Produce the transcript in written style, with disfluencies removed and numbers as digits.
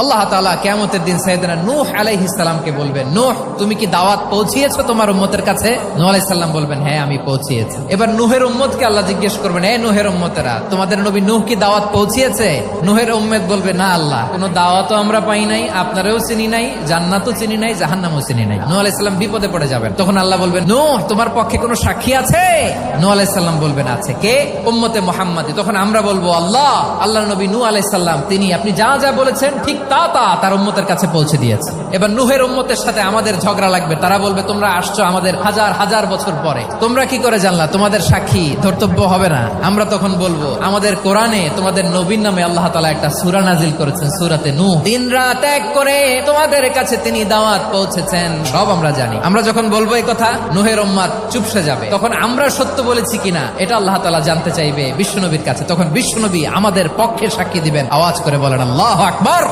আল্লাহ তাআলা কিয়ামতের দিন সাইয়েদনা নূহ আলাইহিস সালামকে বলবেন, নূহ তুমি কি দাওয়াত পৌঁছিয়েছো তোমার উম্মতের কাছে? নূহ আলাইহিস সালাম বলবেন, হ্যাঁ আমি পৌঁছিয়েছি। এবার নূহের উম্মতকে আল্লাহ জিজ্ঞেস করবেন, হে নূহের উম্মতেরা, তোমাদের নবী নূহ কি দাওয়াত পৌঁছিয়েছে? নূহের উম্মত বলবে, না আল্লাহ, কোনো দাওয়াতও আমরা পাই নাই, আপনারাও চিনি নাই, জান্নাতও চিনি নাই, জাহান্নামও চিনি নাই। নূহ আলাইহিস সালাম বিপদে পড়ে যাবেন। তখন আল্লাহ বলবেন, নূহ তোমার পক্ষে কোনো সাক্ষী আছে? নূহ আলাইহিস সালাম বলবেন, আছে। কে? উম্মতে মুহাম্মাদী। তখন আমরা বলবো, আল্লাহর নবী নূহ আলাইহিস সালাম তিনি আপনি যা যা বলেছেন ঠিক তা তার উম্মতের কাছে পৌঁছে দিয়েছে। এবার নূহের উম্মতের সাথে আমাদের ঝগড়া লাগবে। তারা বলবে, তোমরা আসছো আমাদের হাজার হাজার বছর পরে, তোমরা কি করে জানলা? তোমাদের সাক্ষী ধর্তব্য হবে না? আমরা তখন বলবো, আমাদের কোরআনে তোমাদের নবীর নামে আল্লাহ তাআলা একটা সূরা নাজিল করেছেন, সূরাতে নূহ। দিন রাত এক করে তোমাদের কাছে তিনি দাওয়াত পৌঁছেছেন, সব আমরা জানি। আমরা যখন বলবো এই কথা, নূহের উম্মত চুপসে যাবে। তখন আমরা সত্য বলেছি কিনা এটা আল্লাহ তাআলা জানতে চাইবে বিশ্বনবীর কাছে। তখন বিশ্বনবী আমাদের পক্ষে সাক্ষী দিবেন। আওয়াজ করে বলেন আল্লাহু আকবার।